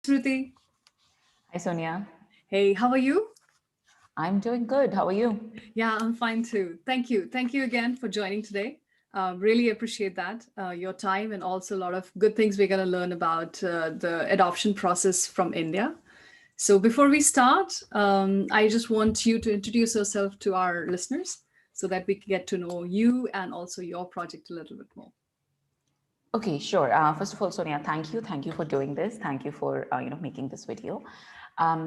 Smriti. Hi, Sonia. Hey, how are you? I'm doing good. How are you? Yeah, I'm fine too. Thank you. Thank you again for joining today. Really appreciate that, your time, and also a lot of good things we're going to learn about the adoption process from India. So, before we start, I just want you to introduce yourself to our listeners so that we can get to know you and also your project a little bit more. Okay, sure. First of all, Sonia, thank you. Thank you for doing this. Thank you for making this video.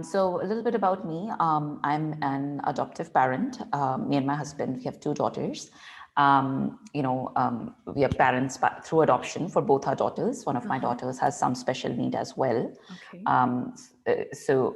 So a little bit about me. I'm an adoptive parent. Me and my husband, we have two daughters. We are parents through adoption for both our daughters. One of my Uh-huh. daughters has some special need as well. Okay.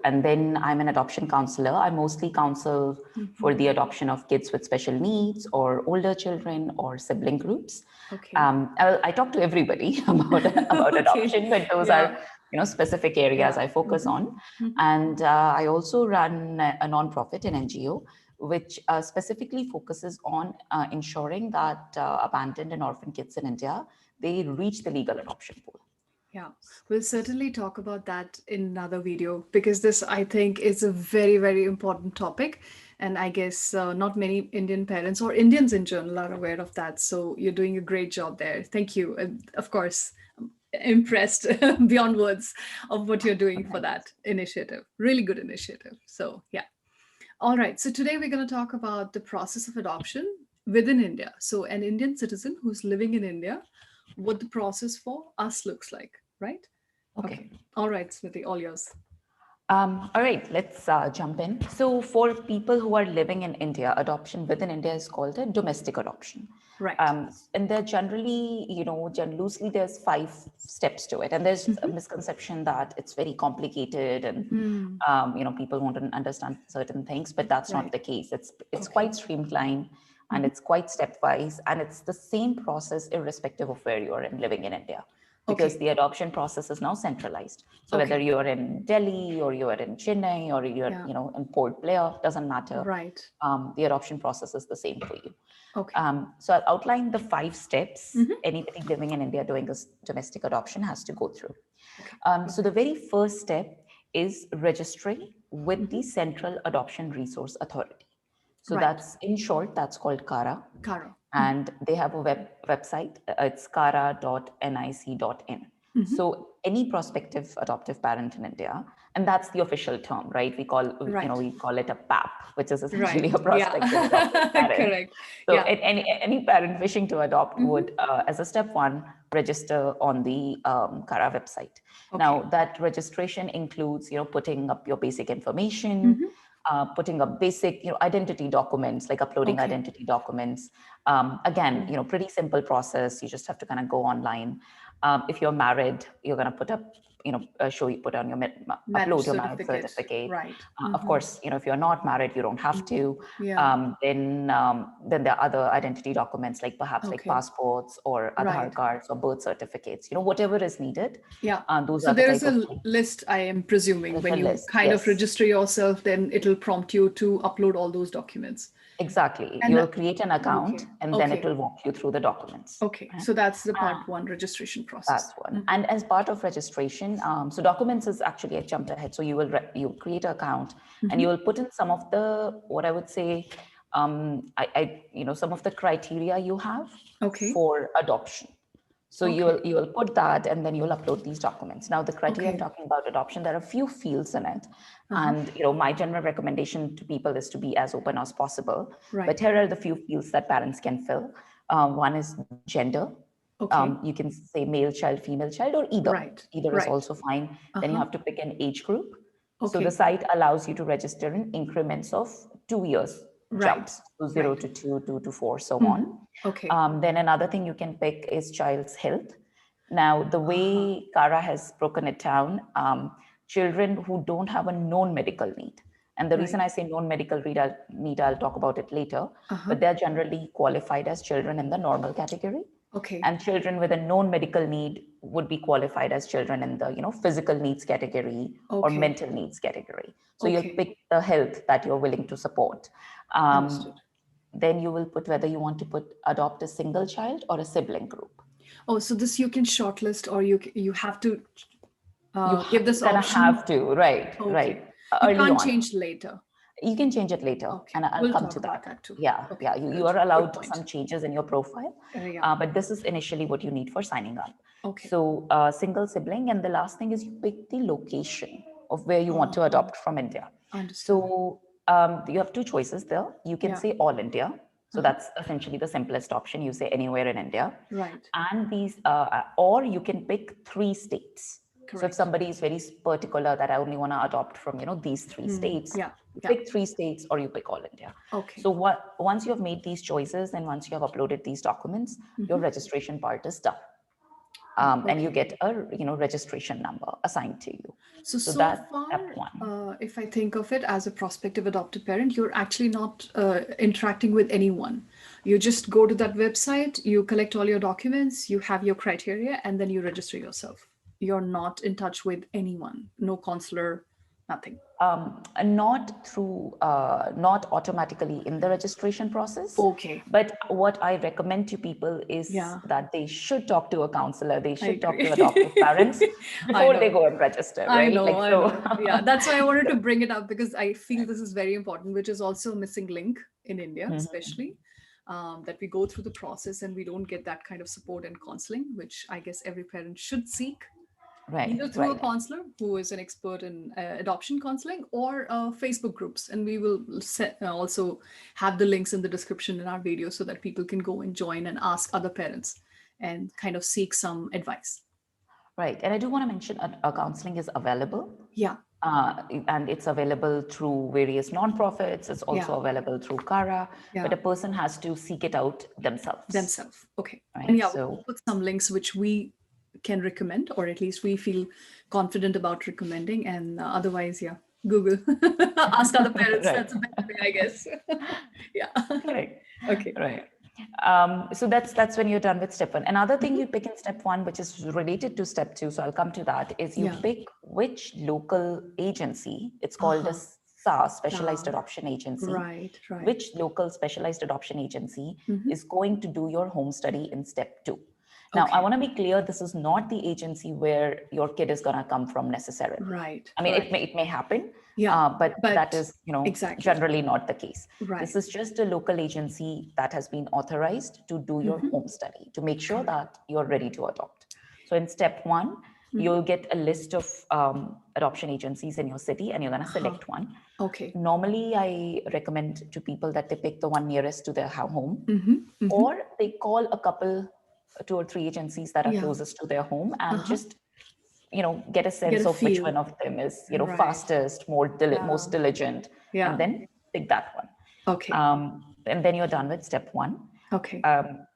And then I'm an adoption counselor. I mostly counsel for the adoption of kids with special needs or older children or sibling groups. Okay. I talk to everybody about Okay. adoption, but those are Yeah. specific areas Yeah. I focus on. Mhm. And I also run a nonprofit, an NGO, which specifically focuses on ensuring that abandoned and orphan kids in India, they reach the legal adoption pool. Yeah, we'll certainly talk about that in another video because this, I think, is a very, very important topic. And I guess not many Indian parents or Indians in general are aware of that. So you're doing a great job there. Thank you. And of course, I'm impressed beyond words of what you're doing for Thanks. that initiative. Really good initiative. So, yeah. All right. So today we're going to talk about the process of adoption within India. So, an Indian citizen who's living in India, what the process for us looks like, right? Okay. Okay. All right, Smriti, all yours. All right, let's jump in. So, for people who are living in India, adoption within India is called a domestic adoption. Right. And there generally, loosely there's 5 steps to it. And there's a misconception that it's very complicated and, Hmm. people want to understand certain things, but that's not Right. the case. It's Okay. quite streamlined and it's quite stepwise and it's the same process irrespective of where you are living in India because Okay. the adoption process is now centralized. So whether Okay. you're in Delhi or you are in Chennai or you're Yeah. in Port Blair, doesn't matter. Right. The adoption process is the same for you. Okay. So I'll outline the 5 steps Mm-hmm. anybody living in India doing this domestic adoption has to go through. Okay. So the Perfect. very first step is registering with the Mm-hmm. Central Adoption Resource Authority. So Right. that's in short, that's called CARA. Kara. And they have a website. It's kara.nic.in. So any prospective adoptive parent in India, and that's the official term, right? Right. We call it a PAP, which is essentially Right. a Yeah. prospective adoptive parent. Correct. So Yeah. any parent wishing to adopt Mm-hmm. would, as a step one, register on the Kara website. Now Okay. that registration includes, putting up your basic information, Mm-hmm. putting up basic, identity documents, like uploading Okay. identity documents. Again, pretty simple process. You just have to kind of go online. If you're married, you're going to put up, put on your Marriage upload your marriage certificate. certificate. Right. Of Mm-hmm. course, if you're not married, you don't have to. Yeah. Then there are other identity documents, like perhaps like Okay. passports or Aadhaar Right. cards or birth certificates. Whatever is needed. Yeah. Those So are the there is type of a things. list, I am presuming, There's when a you list. kind of Yes. register yourself, then it'll prompt you to upload all those documents. Exactly. And You'll create an account okay. and then it Okay. will walk you through the documents. Okay. Right? So that's the part one registration That's process. one. And as part of registration, so documents is actually, I jumped ahead. So you create an account and you will put in some of the, what I would say, some of the criteria you have Okay. for adoption. So Okay. you'll put that and then you'll upload these documents. Now the criteria I'm Okay. talking about adoption, there are a few fields in it. Uh-huh. And my general recommendation to people is to be as open as possible. But Right. here are the few fields that parents can fill. One is gender. Okay. You can say male child, female child, or either. Right. Either is Right. also fine. Then you Uh-huh. have to pick an age group. So the Okay. site allows you to register in increments of 2 years Right. jumps, so zero Right. to two, 2 to 4, so Mm-hmm. on. Okay. Then another thing you can pick is child's health. Now, the Uh-huh. way Kara has broken it down, children who don't have a known medical need. And the reason Right. I say known medical need, I'll talk about it later, Uh-huh. but they're generally qualified as children in the normal category. Okay. And children with a known medical need would be qualified as children in the, physical needs category or Okay. mental needs category. So you'll Okay. pick the health that you're willing to support. Um, Understood. then you will put whether you want to adopt a single child or a sibling group. Oh, so this you can shortlist or you have to give this gonna option? have to, right, Okay. You early can't on. change later. You can change it later, Okay. and I'll We'll come talk to about that. that too. Yeah, Okay. yeah, you Good. are Good allowed point. some changes in your profile, Yeah. but this is initially what you need for signing up. Okay. So single sibling, and the last thing is you pick the location of where you want to adopt from India. Understood. So you have two choices there. You can Yeah. say all India. So that's essentially the simplest option. You say anywhere in India. Right. And these, or you can pick 3 states. So if Correct. somebody is very particular that I only want to adopt from, these 3 states, Yeah. you Yeah. pick 3 states or you pick all India. Okay. So once you have made these choices and once you have uploaded these documents, your registration part is done. And you get a registration number assigned to you. So that's step far, one. if I think of it as a prospective adopted parent, you're actually not interacting with anyone. You just go to that website, you collect all your documents, you have your criteria, and then you register yourself. You're not in touch with anyone, no consular, nothing. Not through, not automatically in the registration process. Okay. But what I recommend to people is Yeah. that they should talk to a counselor. They should talk agree. to adoptive parents before they go and register, I right? know, Like I so. know. Yeah, that's why I wanted to bring it up because I feel this is very important, which is also a missing link in India, especially. That we go through the process and we don't get that kind of support and counseling, which I guess every parent should seek, either Right, through a right. counselor who is an expert in adoption counseling or Facebook groups. And we will also have the links in the description in our video so that people can go and join and ask other parents and kind of seek some advice. Right. And I do want to mention a counseling is available. Yeah. And it's available through various nonprofits. It's also Yeah. available through Kara, Yeah. but a person has to seek it out themselves. Okay. Right. And yeah, So we'll put some links which we can recommend, or at least we feel confident about recommending. And otherwise, yeah, Google, ask other parents. right. That's a better way, I guess. Yeah. Right. Okay. Right. So that's when you're done with step one. Another thing you pick in step one, which is related to step two, so I'll come to that, is you Yeah. pick which local agency, it's called a SAS, Specialized Adoption Agency. Right, right. Which local specialized adoption agency is going to do your home study in step two. Now, I want to be clear, this is not the agency where your kid is going to come from necessarily. Right. I mean, it may happen, Yeah, but that is, exactly. generally not the case. Right. This is just a local agency that has been authorized to do your home study to make sure that you're ready to adopt. So in step one, you'll get a list of adoption agencies in your city and you're going to select one. Okay. Normally, I recommend to people that they pick the one nearest to their home, or they call a couple, 2 or 3 agencies that are closest to their home and just, get a sense of which one of them is, fastest, most diligent, and then pick that one. Okay. And then you're done with step one. Okay.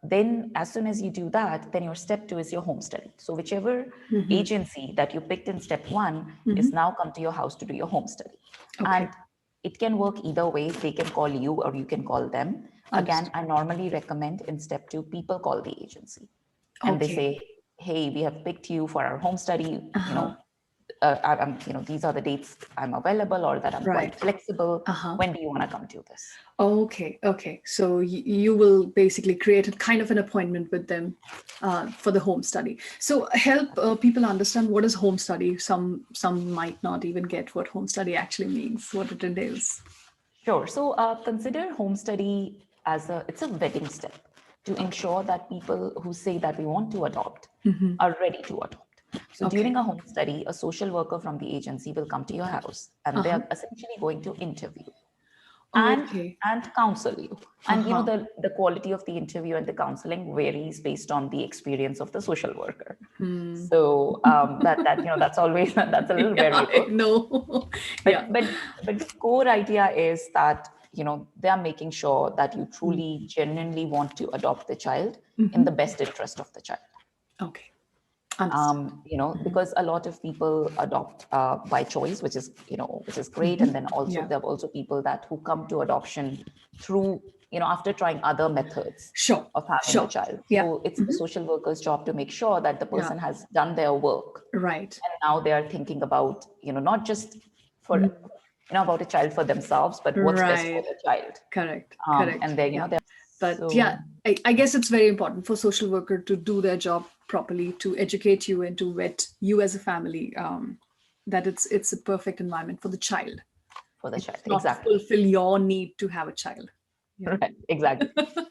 Then as soon as you do that, then your step two is your home study. So whichever agency that you picked in step one is now come to your house to do your home study. And it can work either way. They can call you or you can call them. Again, I normally recommend in step two, people call the agency and they say, hey, we have picked you for our home study. These are the dates I'm available or that I'm quite flexible. When do you want to come to this? Okay. So you will basically create a kind of an appointment with them for the home study. So help people understand what is home study. Some might not even get what home study actually means, what it entails. Sure. So consider home study as it's a vetting step to ensure that people who say that we want to adopt are ready to adopt. So during a home study, a social worker from the agency will come to your house and they are essentially going to interview and counsel you. And the quality of the interview and the counseling varies based on the experience of the social worker. So that's always that's a little variable. No. But the core idea is that they are making sure that you truly genuinely want to adopt the child in the best interest of the child. Okay. Because a lot of people adopt by choice, which is great. And then also there are also people who come to adoption through, after trying other methods of having a child. So it's the social worker's job to make sure that the person has done their work. Right. And now they are thinking about, not just for, about a child for themselves, but what's best for the child. Correct. And they, But I guess it's very important for social worker to do their job properly to educate you and to vet you as a family, that it's a perfect environment for the child. For the It child. does not Exactly. fulfill your need to have a child. Yeah. Right. Exactly.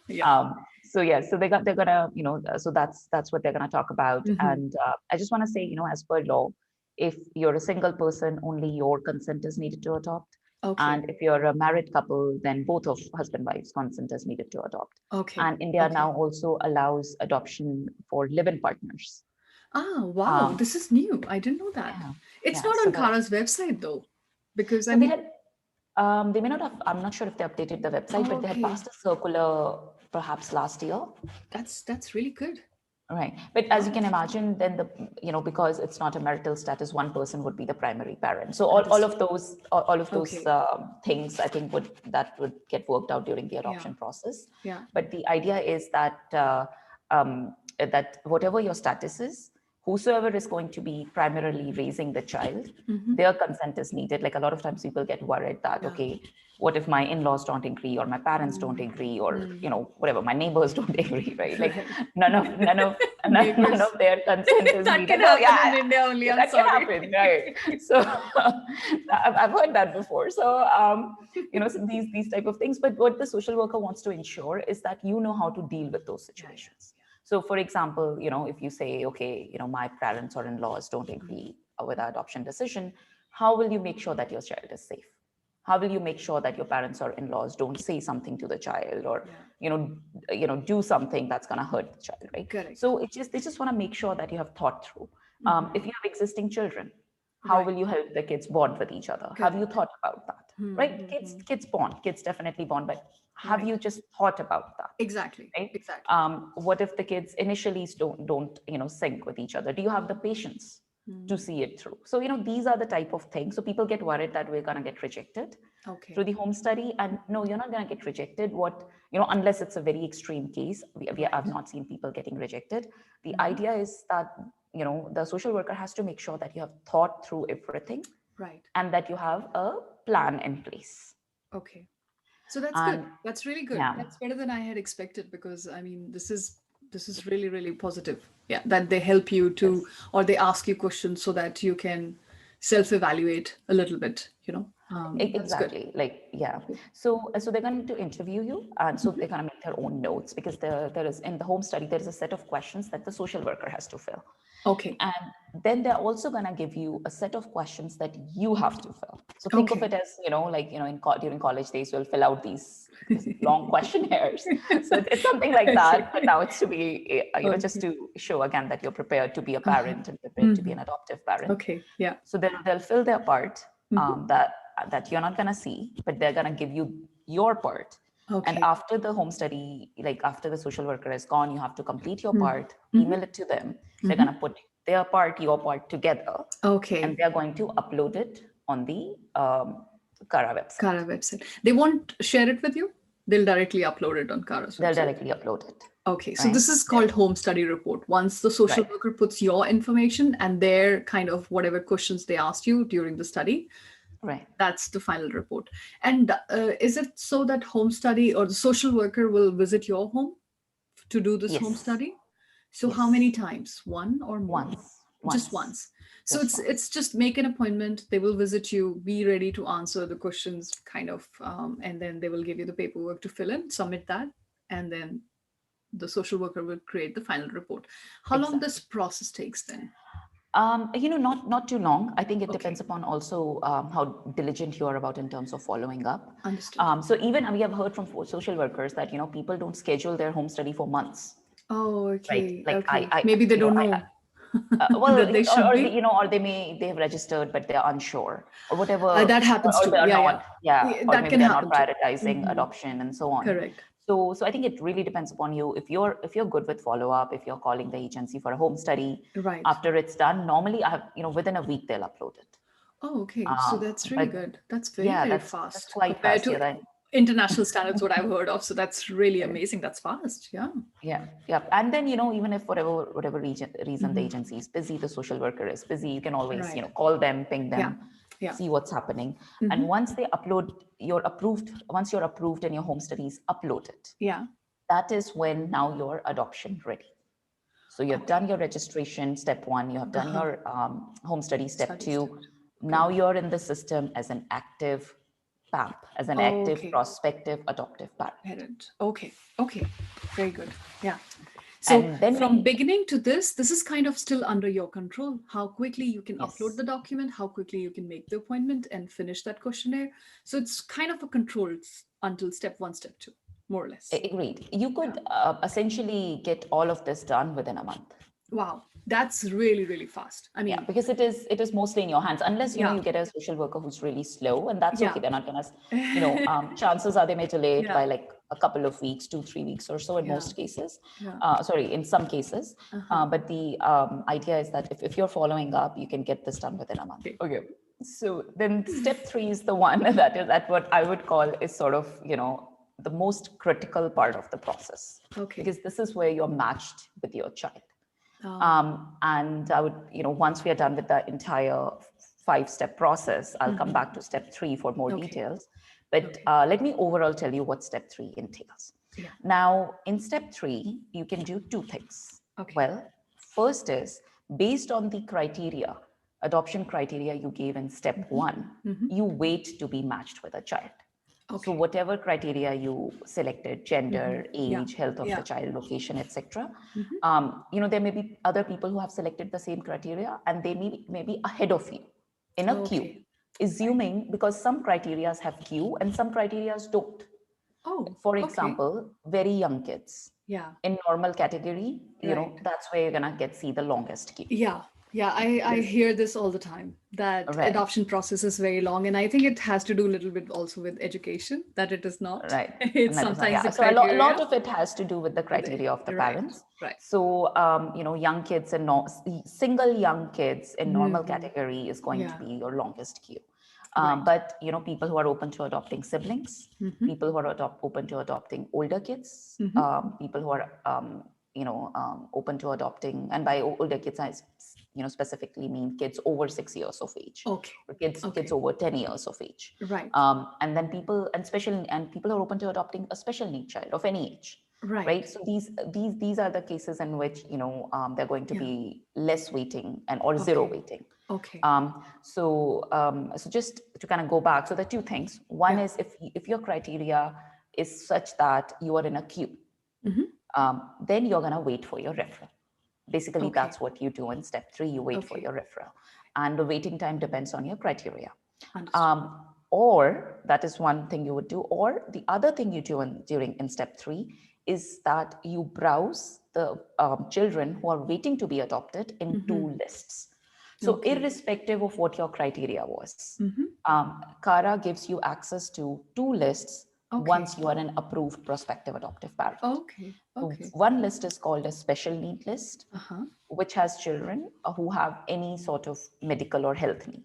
Yeah. So yeah, so they're gonna, so that's what they're gonna talk about. Hmm. And I just want to say, as per law, if you're a single person, only your consent is needed to adopt. Okay. And if you're a married couple, then both of husband wife's consent is needed to adopt. Okay. And India Okay. now also allows adoption for live-in partners. Ah, wow. Um, This is new. I didn't know that. yeah, It's yeah. not on Kara's website though, because I So they mean, had, they may not have, I'm not sure if they updated the website, but they had okay, passed a circular perhaps last year. that's really good. Right. But as you Wow. can imagine, then because it's not a marital status, one person would be the primary parent. So all Understood. of those, all of those Okay. things, I think would get worked out during the Yeah. adoption process. Yeah. But the idea is that whatever your status is, whosoever is going to be primarily raising the child, Hmm. their consent is needed. Like a lot of times people get worried that, Yeah. okay, what if my in-laws don't agree or my parents don't agree or, Mm. whatever, my neighbors don't agree, right? Like Right. none of, none of, none Neighbors. of their consent is That can needed. No, happen yeah, in India only. yeah, I'm that can sorry. happen, right? So I've heard that before. So, so these type of things. But what the social worker wants to ensure is that you know how to deal with those Yeah. Yeah. situations. So, for example, if you say, okay, my parents or in-laws don't agree with our adoption decision, how will you make sure that your child is safe? How will you make sure that your parents or in-laws don't say something to the child or Yeah. do something that's going to hurt the child, right? Correct. So they just want to make sure that you have thought through. If Hmm. you have existing children, how Right. will you help the kids bond with each other? Have you Correct. thought about that? Right? Mm-hmm. Kids bond. Kids definitely bond, but have Right. you just thought about that? Exactly. Right? Exactly. What if the kids initially don't sync with each other? Do you have the patience to Mm. see it through? So these are the type of things. So people get worried that we're gonna get rejected Okay. through the home study, and no, you're not gonna get rejected. What unless it's a very extreme case, I've Right. not seen people getting rejected. The Hmm. idea is that the social worker has to make sure that you have thought through everything Right. and that you have a plan in place. Okay. So that's good. And That's really good. yeah, That's better than I had expected, because I mean, this is really, really positive. Yeah, that they help you to, yes. or they ask you questions so that you can self-evaluate a little bit, you know. That's good. Exactly. Like, yeah. Good. So they're going to interview you, and so Mhm. they're going to make their own notes because there is in the home study there is a set of questions that the social worker has to fill, Okay. and then they're also going to give you a set of questions that you have to fill. So think of Okay. it as like during college days you'll fill out these long questionnaires. So it's something like that, but Okay. now it's to be just Okay. to show again that you're prepared to be a Uh-huh. parent and prepared to be Hmm. an adoptive parent. Okay. Yeah. So they'll fill their part, Hmm. that you're not going to see, but they're going to give you your part. And Okay. after the home study, like after the social worker is gone, you have to complete your part, Mm-hmm. email it to them. They're going Hmm. to put their part, your part together, and Okay. they're going to upload it on the Kara website. Kara website. They won't share it with you. They'll directly upload it on Kara's They'll website. directly upload it, Okay, so right? this is called home study report. Once the social Right. worker puts your information and their kind of whatever questions they asked you during the study, Right. that's the final report. And is it so that home study or the social worker will visit your home to do this home Yes. study? So how many Yes. times? One or more? Once. Just Once. once. So Just it's once. just make an appointment. They will visit you. Be ready to answer the questions, kind of, and then they will give you the paperwork to fill in, submit that, and then the social worker will create the final report. How long this Exactly. process takes then? Not too long. I think it Okay, depends upon also how diligent you are about in terms of following up. understood. So even we have heard from social workers that people don't schedule their home study for months, Oh, right? okay, Like okay. Maybe they don't know well, that they should be. or they have registered but they're unsure or whatever, That happens or too. they're Yeah, not, yeah. yeah, Yeah, or that maybe can they're not happen too. prioritizing Hmm. adoption and so on. Correct. So I think it really depends upon you. If you're good with follow up, if you're calling the agency for a home study, Right. after it's done, normally I have within a week they'll upload it. Oh, okay. So that's really But good. That's very, yeah, very that's fast quite compared fast. to Yeah, that, international standards, what I've heard of. So that's really amazing. That's fast. Yeah. yeah. And then even if whatever reason the Hmm. agency is busy, the social worker is busy, you can always Right. call them, ping Yeah. them, Yeah. see what's happening. And Hmm. once you're approved and your home study is uploaded, Yeah. that is when now you're adoption ready. So you have done your registration, step 1, you have done your home study, step 2. Now you're in the system as an active PAP, as an active prospective adoptive parent. Okay. Okay. Very good. Yeah. So And then from beginning to this is kind of still under your control. How quickly you can upload the document, how quickly you can make the appointment and finish that questionnaire. So it's kind of a control until step 1, step 2, more or less. Agreed. You could essentially get all of this done within a month. Wow, that's really, really fast. I mean, yeah, because it is mostly in your hands, unless you get a social worker who's really slow, and that's okay. They're not gonna, chances are they may delay it by like a couple of weeks, 2-3 weeks or so in most cases. Sorry, in some cases. But the idea is that if you're following up, you can get this done within a month. Okay. So then step 3 is the one that is at what I would call is sort of, the most critical part of the process. Okay. Because this is where you're matched with your child. And I would, once we are done with the entire 5-step process, I'll come back to step 3 for more details. But let me overall tell you what step 3 entails. Now, in step 3, you can do 2 things. Well, first is based on the criteria, adoption criteria you gave in step 1, you wait to be matched with a child. So whatever criteria you selected, gender, age, health of the child, location, etc. There may be other people who have selected the same criteria and they may be ahead of you in a queue, assuming because some criteria have queue and some criteria don't. For example, very young kids. In normal category, that's where you're gonna see the longest queue. Yeah, I hear this all the time, that adoption process is very long. And I think it has to do a little bit also with education, that it is not. Right. It's sometimes the So criteria. a lot of it has to do with the criteria of the parents. So, young kids and single young kids in normal category is going to be your longest queue. But, people who are open to adopting siblings, people who are open to adopting older kids, people who are, open to adopting, and by older kids, I specifically mean kids over 6 years of age, or kids over 10 years of age, and then people who are open to adopting a special need child of any age, right? So these are the cases in which they're going to be less waiting or zero waiting. So just to kind of go back, so the 2 things. One is if your criteria is such that you are in a queue, then you're going to wait for your referral. Basically, that's what you do in step 3. You wait for your referral. And the waiting time depends on your criteria. Or that is one thing you would do. Or the other thing you do in step 3 is that you browse the children who are waiting to be adopted in 2 lists. So irrespective of what your criteria was, CARA gives you access to 2 lists once you are an approved prospective adoptive parent. One list is called a special need list, which has children who have any sort of medical or health need.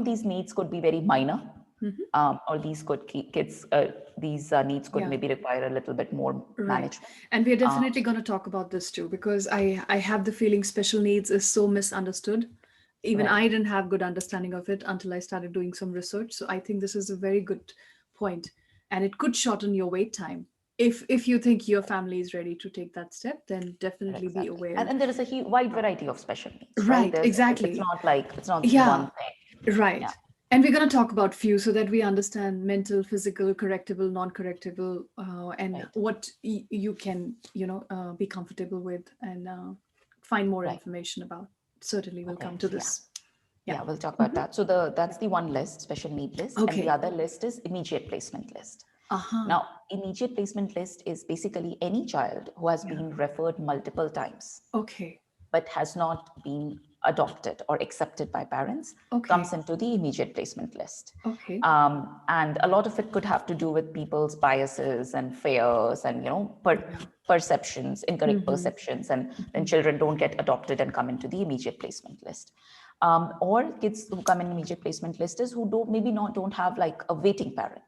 These needs could be very minor, or these needs could maybe require a little bit more management. And we're definitely going to talk about this too, because I have the feeling special needs is so misunderstood. Even I didn't have good understanding of it until I started doing some research. So I think this is a very good point. And it could shorten your wait time. If you think your family is ready to take that step, then definitely be aware. And there is a wide variety of special needs. Right, exactly. It's not one thing. Right. Yeah. And we're going to talk about few so that we understand mental, physical, correctable, non-correctable, and what you can, be comfortable with and find more information about. Certainly we'll come to this. Yeah, we'll talk about that. So that's the one list, special need list. And the other list is immediate placement list. Now, immediate placement list is basically any child who has been referred multiple times, but has not been adopted or accepted by parents, comes into the immediate placement list. And a lot of it could have to do with people's biases and fears and, perceptions, incorrect perceptions, and then children don't get adopted and come into the immediate placement list. Or kids who come in immediate placement list is who don't have like a waiting parent.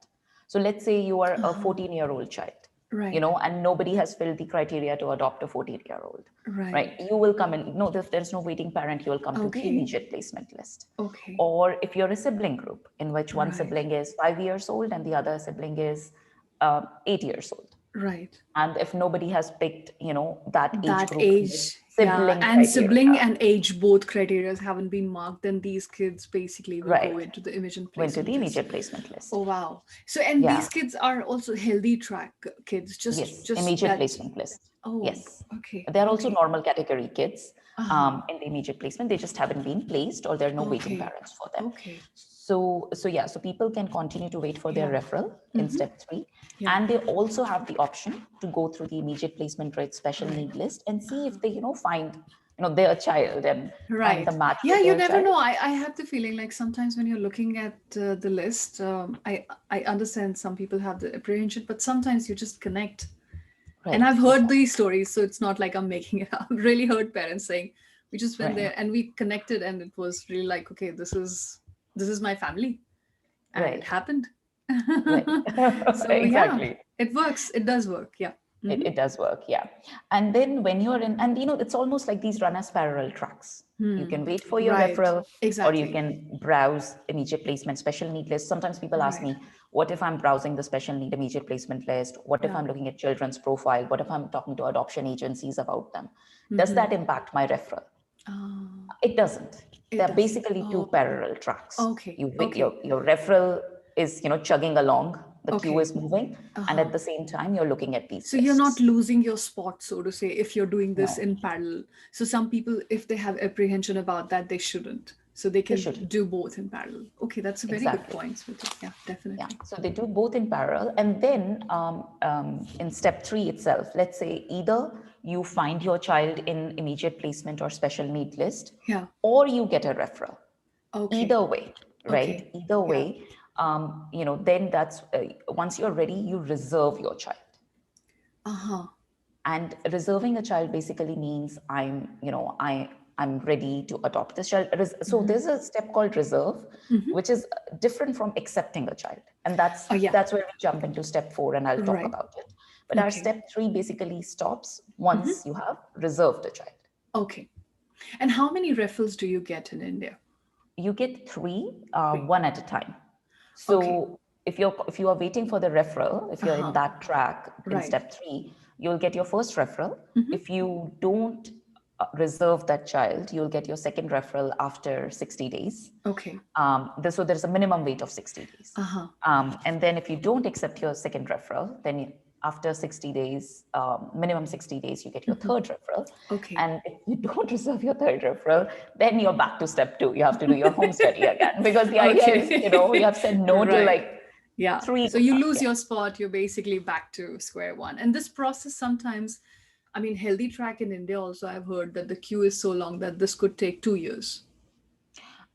So let's say you are a 14-year-old child, and nobody has filled the criteria to adopt a 14-year-old, right? You will come in, if there's no waiting parent, you will come to the immediate placement list. Or if you're a sibling group in which one sibling is 5 years old and the other sibling is 8 years old. And if nobody has picked, that age group Yeah, sibling and sibling criteria. and age both criteria haven't been marked, then these kids basically will go Right. into the immediate Went to placement the list. immediate placement list. Oh wow. So and Yeah. these kids are also healthy track kids, Yes. just Immediate that. placement list. Oh, Yes. okay, There are also okay. normal category kids Uh-huh. in the immediate placement. They just haven't been placed, or there are no waiting Okay. parents for them. Okay. So yeah, so people can continue to wait for their Yeah. referral in Mm-hmm. step 3. Yeah. And they also have the option to go through the immediate placement rate special Right. need list and see Uh-huh. if they, find, their child and find the Right. match Yeah, with you their never child. know. I have the feeling like sometimes when you're looking at the list, I understand some people have the apprehension, but sometimes you just connect. And Right, I've heard exactly. these stories, so it's not like I'm making it up. I've really heard parents saying, we just went Right, there and we connected, and it was really like, okay, this is my family, and it right, happened. right. So yeah, Exactly. it works. It does work. Yeah. It, Hmm. it does work, yeah. And then when you're in, and it's almost like these run as parallel tracks. You can wait for your Right. referral, or you Exactly. can browse immediate placement special need list. Sometimes people ask Right. me, what if I'm browsing the special need immediate placement list? What if Yeah. I'm looking at children's profile? What if I'm talking to adoption agencies about them? Does that impact my referral? Oh, It doesn't. it They're doesn't. basically two Oh, parallel tracks. okay. You wait, Okay. your referral is chugging along, the queue Okay. is moving, and at Uh-huh. the same time you're looking at these So you're not lists. losing your spot, so to say, if you're doing this No, in parallel. So some people, if they have apprehension about that, they shouldn't. So they they can shouldn't. do both in parallel. Okay, that's a very good Exactly. point, Smriti. Yeah, Yeah. definitely. So they do both in parallel. And then in step 3 itself, let's say either you find your child in immediate placement or special need list, Yeah. or you get a referral. Okay. Either way, right? Okay. Either Yeah. way, then that's once you're ready, you reserve your child. Uh-huh. And reserving a child basically means I'm ready to adopt this child. So there's a step called reserve, which is different from accepting a child, and that's Oh, yeah. that's where we jump into step 4, and I'll talk Right. about it. But our Okay. step 3 basically stops once you have reserved a child. Okay. And how many referrals do you get in India? You get 3, Three. one at a time. Okay. So if you are waiting for the referral, if you're in Uh-huh. that track in Right. step 3, you'll get your first referral. If you don't reserve that child, you'll get your second referral after 60 days. Okay. So there's a minimum wait of 60 days. Uh-huh. And then if you don't accept your second referral, then after 60 days, minimum 60 days, you get your third referral. Okay. And if you don't reserve your third referral, then you're back to step 2. You have to do your home study again, because the idea is, you Okay. have said no to Right. like Yeah. 3. So you lose Yeah. your spot, you're basically back to square one. And this process sometimes, I mean, healthy track in India also, I've heard that the queue is so long that this could take 2 years.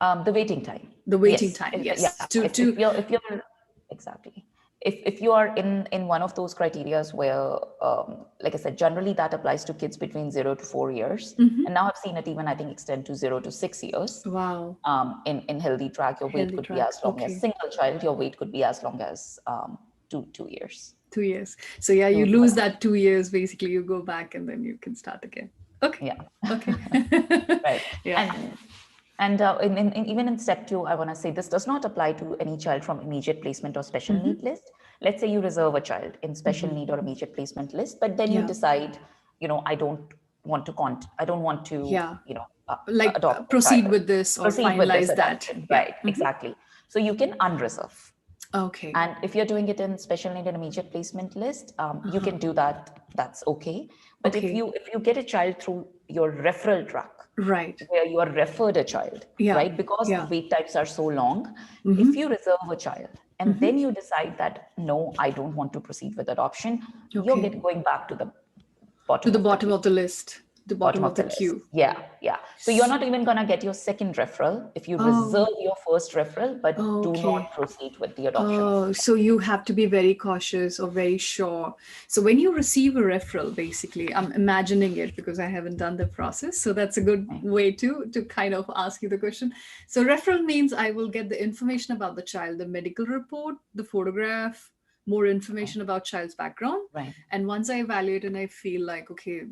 The waiting time. The waiting Yes. time, Yeah. yes. If you're exactly. If you are in one of those criterias where, like I said, generally that applies to kids between 0 to 4 years, and now I've seen it even, I think, extend to 0 to 6 years. Wow. In healthy track, your wait Healthy could be track. as long as Okay. single child. Your wait could be as long as 2 years. 2 years. So yeah, you Two, lose that 2 years, basically, you go back and then you can start again. Okay. yeah. Okay. Right. Yeah. And even in step 2, I want to say this does not apply to any child from immediate placement or special need list. Let's say you reserve a child in special need or immediate placement list, but then you Yeah. decide, I don't want to I don't want to, Yeah. Like adopt a proceed child, with this or proceed with this finalize that. adoption. Yeah. Right. Exactly. So you can unreserve. Okay. And if you're doing it in special need and immediate placement list, you can do that. That's okay. But if Okay. you get a child through your referral track, Right. where you are referred a child, Yeah. right? Because the Yeah. wait times are so long, if you reserve a child and then you decide that, no, I don't want to proceed with adoption, you're Okay. going back to the To bottom the of the bottom queue. of the list, the Bottom bottom of of the the list. queue. Yeah, yeah. So you're not even going to get your second referral if you Oh, reserve your first referral, but do okay. not proceed with the adoption of the Oh, child. so you have to be very cautious or very sure. So when you receive a referral, basically, I'm imagining it because I haven't done the process. So that's a good Right. way to kind of ask you the question. So referral means I will get the information about the child, the medical report, the photograph, more Right. information about child's background. Right. And once I evaluate and I feel like, okay,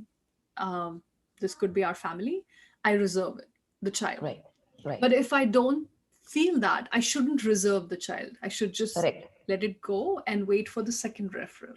this could be our family, I reserve it, the child. Right. Right. But if I don't feel that, I shouldn't reserve the child. I should just Correct. let it go and wait for the second referral.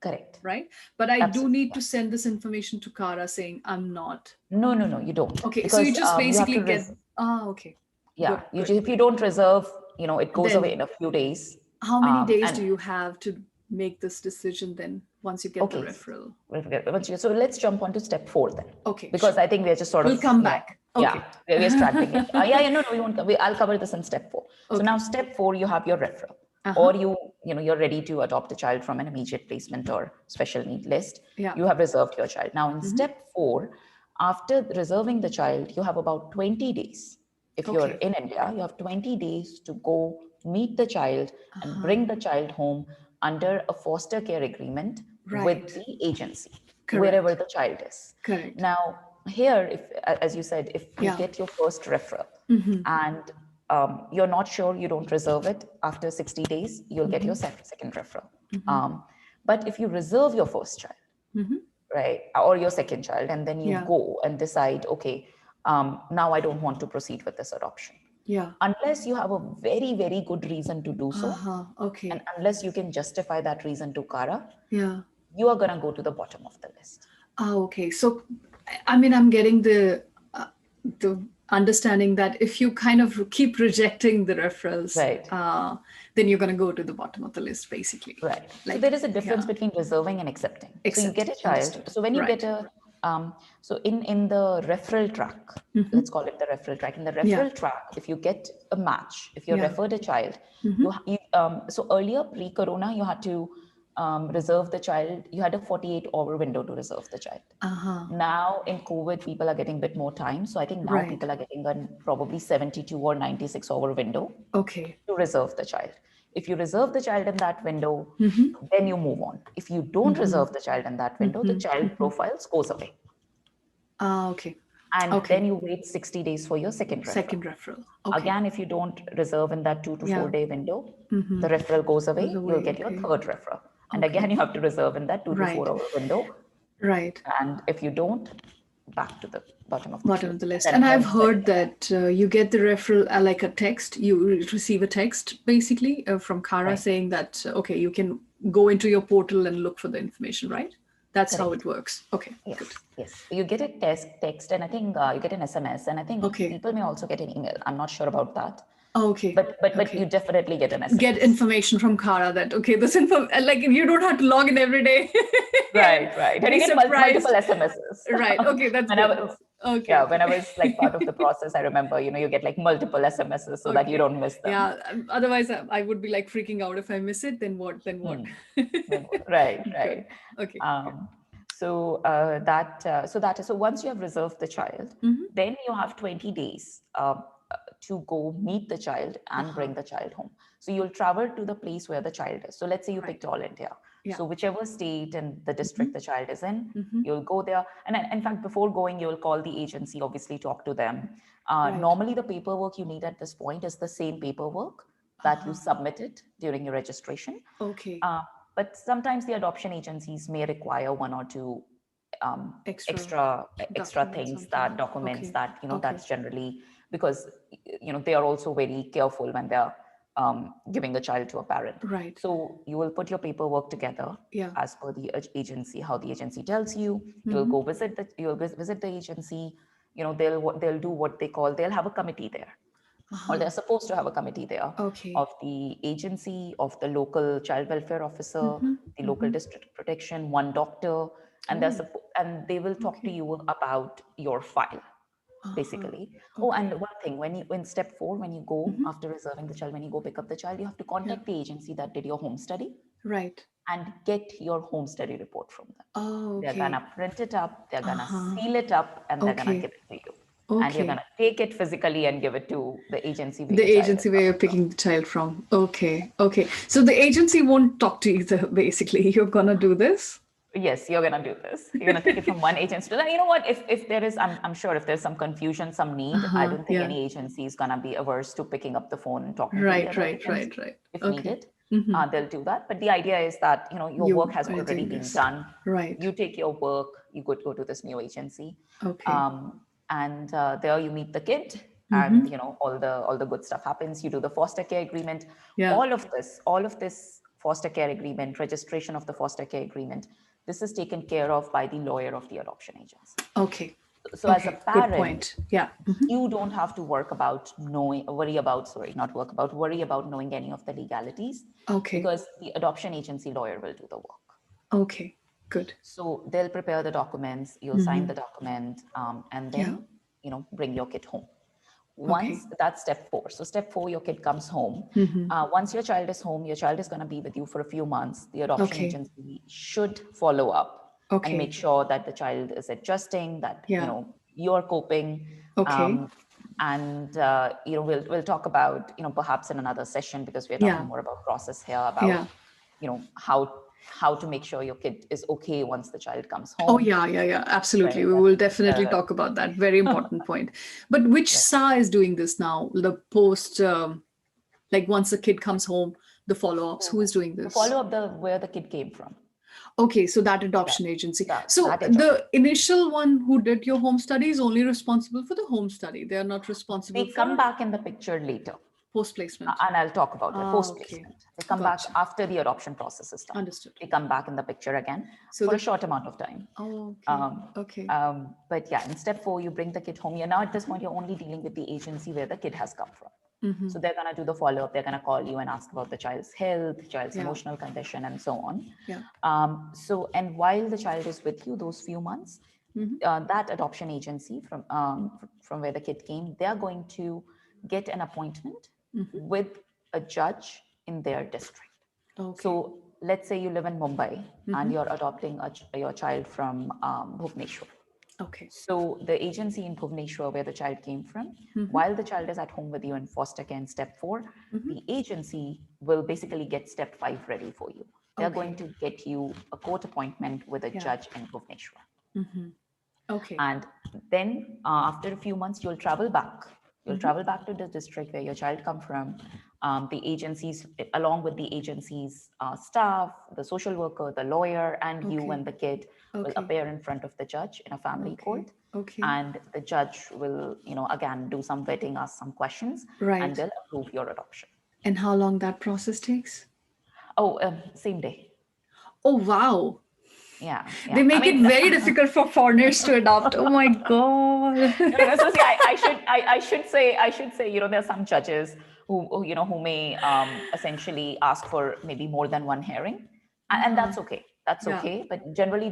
Correct. right? But I do Absolutely. need to send this information to Kara saying I'm not. No, you don't. Okay, so you Because just you have basically to, get, okay, yeah, good, you good. just, if you don't reserve, it goes away Then in a few days. how many days And do you have to make this decision then once you get the okay, referral? so let's jump on to step 4 then, Okay, because sure. I think we're just sort We'll of, come back. yeah, Okay. we're straddling it. No, we won't. I'll cover this in step 4. So now Okay. step 4, you have your referral, Uh-huh. or you're ready to adopt a child from an immediate placement or special need list. Yeah. You have reserved your child. Now in Mm-hmm. step 4, after reserving the child, you have about 20 days. If you're Okay. in India, you have 20 days to go meet the child and Uh-huh. bring the child home under a foster care agreement with Right. the agency, wherever Correct. the child is. Correct. Now, here, if, as you said, if you Yeah. get your first referral Mm-hmm. and you're not sure, you don't reserve it, after 60 days, you'll get your second referral. Mm-hmm. But if you reserve your first child, Mm-hmm. right, or your second child, and then you Yeah. go and decide, okay, now I don't want to proceed with this adoption, Yeah. unless you have a very, very good reason to do so, Uh-huh. and Okay. unless you can justify that reason to Kara, Yeah. you are going to go to the bottom of the list. Okay. So, I mean, I'm getting the understanding that if you kind of keep rejecting the referrals, Right. then you're going to go to the bottom of the list, basically. Right. So Like, there is a difference yeah, between reserving and accepting. So you get accepting. a child. Understood. So when you get Right. a, so in the referral track, Mm-hmm. let's call it the referral track. In the Yeah. referral track, if you get a match, if you're Yeah. referred a child, Mm-hmm. so earlier pre-corona, you had to reserve the child. You had a 48-hour window to reserve the child. Uh-huh. Now in COVID, people are getting a bit more time. So I think now Right. people are getting a probably 72 or 96-hour window Okay. to reserve the child. If you reserve the child in that window, Mm-hmm. then you move on. If you don't Mm-hmm. reserve the child in that window, the Mm-hmm. child Mm-hmm. profiles goes away. Okay. And then Okay. you wait 60 days for your second referral. Second referral. Okay. Again, if you don't reserve in that 2 to 4 Yeah. day window, Mm-hmm. the referral goes Goes away, you'll away. get your Okay. third referral. And Okay. again, you have to reserve in that 2 to 4 Right. hour window. Right. And if you don't, back to the bottom of the Bottom queue. of the list. Then And I've home heard setting. that you get the referral like a text. You receive a text basically from Kara Right. saying that, okay, you can go into your portal and look for the information, right? That's how it Correct. works. Okay, Yes, good. yes. You get a text, and I think you get an SMS, and I think Okay. people may also get an email. I'm not sure about that, Okay. but you Okay. definitely get an Get SMS. information from Kara that, okay, this info, like you don't have to log in every day Right, right. And be you get multiple surprised. SMSs. Right. Okay, that's when I good. was, Okay. yeah, when I Okay. was like part of the process, I remember, you get like multiple SMSs so that you Okay. don't miss them. Yeah. Otherwise, I would be like freaking out if I miss it. Then what? Then what? Right, Good. right. Okay. Good. Um, so once you have reserved the child, Mm-hmm. then you have 20 days to go meet the child and Uh-huh. bring the child home. So you'll travel to the place where the child is. So let's say you Right. picked All India. Yeah. So whichever state and the Mm-hmm. district the child is in, Mm-hmm. you'll go there. And in fact, before going, you'll call the agency, obviously talk to them. Right. Normally, the paperwork you need at this point is the same paperwork that you Uh-huh. submitted during your registration. Okay. Uh, but sometimes the adoption agencies may require one or two Extra extra documents, things, something. that documents Okay. that Okay. that's generally because they are also very careful when they're giving the child to a parent. Right. So you will put your paperwork together Yeah. as per the agency, how the agency tells you. You'll Mm-hmm. go visit the agency. They'll do what they call, they'll have a committee there, or Uh-huh. they're supposed to have a committee there Okay. of the agency, of the local child welfare officer, Mm-hmm. the local Mm-hmm. district protection, one doctor, and Oh. and they will talk to Okay. you about your file, Uh-huh. basically. Oh, and Okay. one thing, when you in step 4, when you go Mm-hmm. after reserving the child, when you go pick up the child, you have to Yeah. contact the agency that did your home study Right. and get your home study report from them. Oh, They're okay. gonna print it up, they're gonna Uh-huh. seal it up, and they're gonna Okay. give it to you. And you're Okay. gonna take it physically and give it to the agency where The your child is agency where you're coming from. picking the child from. Okay. Okay. So the agency won't talk to either, basically. You're gonna do this? Yes, you're gonna do this. You're gonna take it from one agency to that. You know what? If there is, I'm sure if there's some confusion, some need, I Uh-huh. don't think Yeah. any agency is gonna be averse to picking up the phone and talking to the Right, other right, agents right, right. if Okay. needed. Mm-hmm. They'll do that. But the idea is that your work You has are already doing been this. done. Right. You take your work, you go to this new agency, Okay. and there you meet the kid, Mm-hmm. and all the good stuff happens. You do the foster care agreement. Yeah. All of this foster care agreement, registration of the foster care agreement, this is taken care of by the lawyer of the adoption agency. Okay. So as a Okay. Good parent, point. Yeah. you don't have to worry about knowing any of the legalities, Okay. because the adoption agency lawyer will do the work. Okay. Good. So they'll prepare the documents, you'll sign the document, and then, bring your kid home. Once that's step 4. So step 4, your kid comes home. Once your child is home, your child is going to be with you for a few months. The adoption agency should follow up and make sure that the child is adjusting, that you're coping. And we'll talk about perhaps in another session, because we're talking more about process here, about how to make sure your kid is okay once the child comes home. Oh, yeah. Absolutely. We will definitely talk about that. Very important point. But which SA is doing this now? The post, like once the kid comes home, the follow-ups, who is doing this? Follow up where the kid came from. Okay, so that adoption agency. So the initial one who did your home study is only responsible for the home study. They are not responsible They come back in the picture later. Post-placement. And I'll talk about it. Post-placement. They come back after the adoption process is done. Understood. They come back in the picture again for a short amount of time. Oh, okay. But yeah, in step 4, you bring the kid home. You're now at this point, you're only dealing with the agency where the kid has come from. So they're going to do the follow-up. They're going to call you and ask about the child's health, child's emotional condition, and so on. And while the child is with you those few months, that adoption agency from where the kid came, they are going to get an appointment with a judge in their district. So let's say you live in Mumbai and you're adopting your child from Bhubaneswar. Okay. So the agency in Bhubaneswar where the child came from, while the child is at home with you in foster care in step 4, the agency will basically get step 5 ready for you. They're going to get you a court appointment with a judge in Bhubaneswar. Okay. And then after a few months, you'll travel back. You'll travel back to the district where your child come from. The agencies, along with the agency's staff, the social worker, the lawyer, and you and the kid will appear in front of the judge in a family court. And the judge will, again, do some vetting, ask some questions, and they'll approve your adoption. And how long that process takes? Oh, same day. Oh, wow. Yeah. They make it very difficult for foreigners to adopt. Oh my God. So see, I should say, there are some judges who may essentially ask for maybe more than one hearing, and that's okay. That's okay. But generally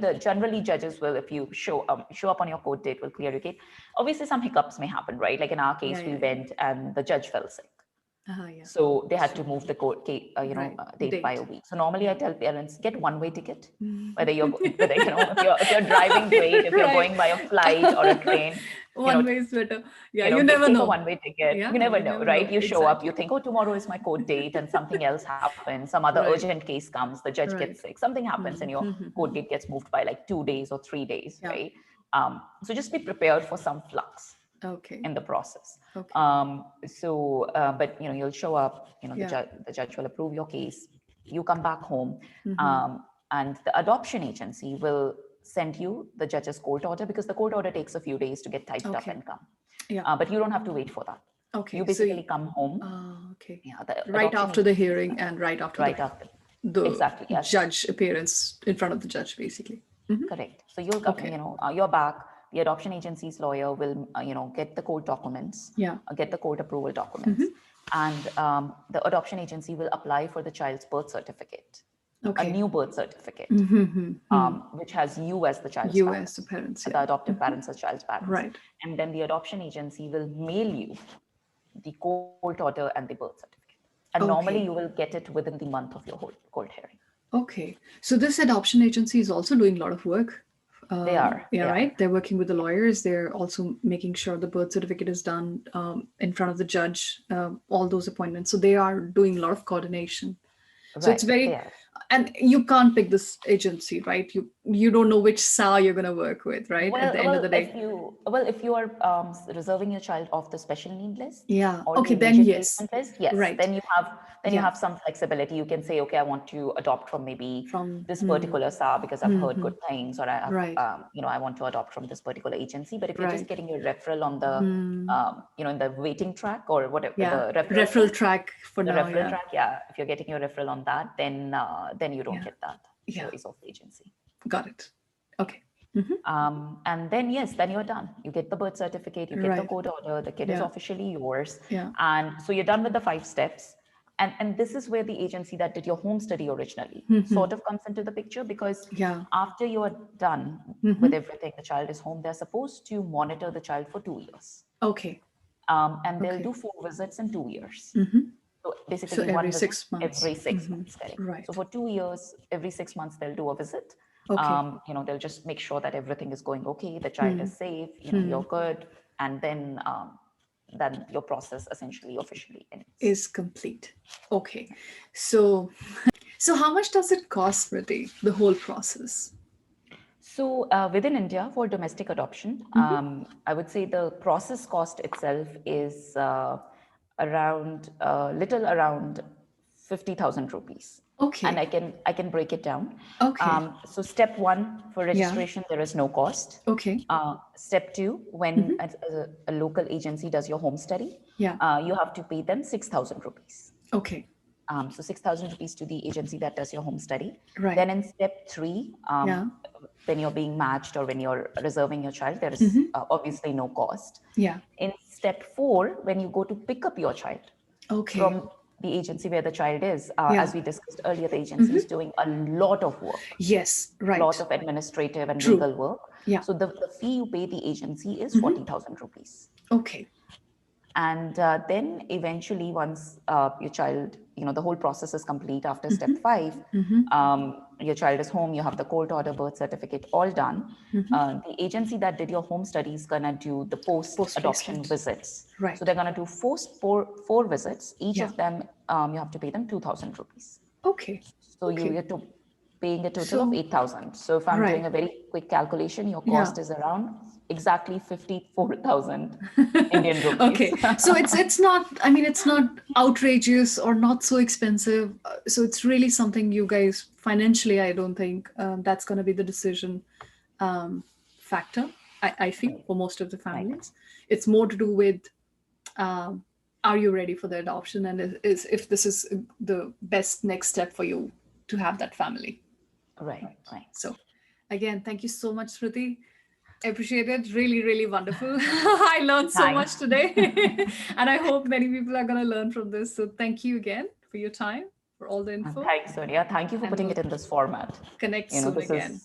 judges will, if you show up on your court date, will clear your case. Obviously, some hiccups may happen, right? Like in our case, we went and the judge fell sick. So they had to move the court date by a week. So normally I tell parents, get one-way ticket, whether if you're driving, great. If you're going by a flight or a train, one way is better. Yeah, you never know. Take a one-way ticket. You never know, right? You show up, you think, oh, tomorrow is my court date, and something else happens. Some other urgent case comes, the judge gets sick, something happens, and your court date gets moved by like 2 days or 3 days, right? So just be prepared for some flux. In the process. But you'll show up, the judge will approve your case, you come back home, and the adoption agency will send you the judge's court order, because the court order takes a few days to get typed up and come. But you don't have to wait for that. You basically come home. Right after the hearing and right after the judge appearance in front of the judge, basically. Correct. So you'll come, you're back. The adoption agency's lawyer will, get the court documents, get the court approval documents, and the adoption agency will apply for the child's birth certificate, a new birth certificate, which has you as the child's parents, as the parents, the adoptive parents as child's parents. Right. And then the adoption agency will mail you the court order and the birth certificate. And normally you will get it within the month of your court hearing. Okay. So this adoption agency is also doing a lot of work. They are. Right. They're working with the lawyers. They're also making sure the birth certificate is done in front of the judge, all those appointments. So they are doing a lot of coordination. So it's very, and you can't pick this agency, right? You don't know which SA you're going to work with, right? At the end of the day. well, if you are reserving your child off the special need list, Yeah. or Okay, the then immediate yes. treatment list, yes, Right. then you Yeah. have some flexibility. You can say, okay, I want to adopt from maybe From this particular SAR because I've heard good mhm. things, or I have, Right. I want to adopt from this particular agency. But if you're just Right. getting your referral on the, in the waiting track or whatever, Yeah. the referral Referral track, track for the now. referral Yeah. track, yeah, if you're getting your referral on that, then you don't Yeah. get that Yeah. choice of agency. Got it. Okay. And then, yes, then you're done. You get the birth certificate, you get the Right. court order, the kid is Yeah. officially yours. Yeah. And so you're done with the 5 steps. And this is where the agency that did your home study originally sort of comes into the picture, because Yeah. after you're done with everything, the child is home, they're supposed to monitor the child for 2 years. Okay. And they'll Okay. do 4 visits in 2 years. So So basically every one visit 6 months. every 6 months, correct? Right. So for 2 years, every 6 months, they'll do a visit. Okay. They'll just make sure that everything is going okay, the child is safe, you're good, and then your process essentially officially ends. Is complete. Okay. So how much does it cost, Smriti, the whole process? So within India for domestic adoption, I would say the process cost itself is around around 50,000 rupees. Okay. And I can break it down. Okay. So step 1 for registration, there is no cost. Okay. Step 2, when a local agency does your home study, Yeah. you have to pay them 6,000 rupees. Okay. So 6,000 rupees to the agency that does your home study. Right. Then in step 3, Yeah. when you're being matched or when you're reserving your child, there is obviously no cost. Yeah. In step 4, when you go to pick up your child Okay. from the agency where the child is, Yeah. as we discussed earlier, the agency is doing a lot of work. Yes. Right. A lot of administrative and True. legal work. Yeah. So the fee you pay the agency is 40,000 rupees. Okay. And then eventually, once your child, the whole process is complete after step 5, your child is home, you have the court order, birth certificate, all done. The agency that did your home study is going to do the post-adoption visits. Right. So they're going to do four visits. Each Yeah. of them, you have to pay them 2,000 rupees. Okay. So Okay. you're paying a total of 8,000. So if I'm Right. doing a very quick calculation, your cost is around exactly 54,000 Indian rupees. Okay. So it's not, I mean, it's not outrageous or not so expensive. So it's really something you guys financially, I don't think that's going to be the decision factor, I feel, for most of the families. It's more to do with are you ready for the adoption, and if this is the best next step for you to have that family. Right. So again, thank you so much, Smriti. Appreciate it. Really, really wonderful. I learned so much today. And I hope many people are going to learn from this. So thank you again for your time, for all the info. Thanks, Sonia. Thank you for putting it in this format. Connect soon again.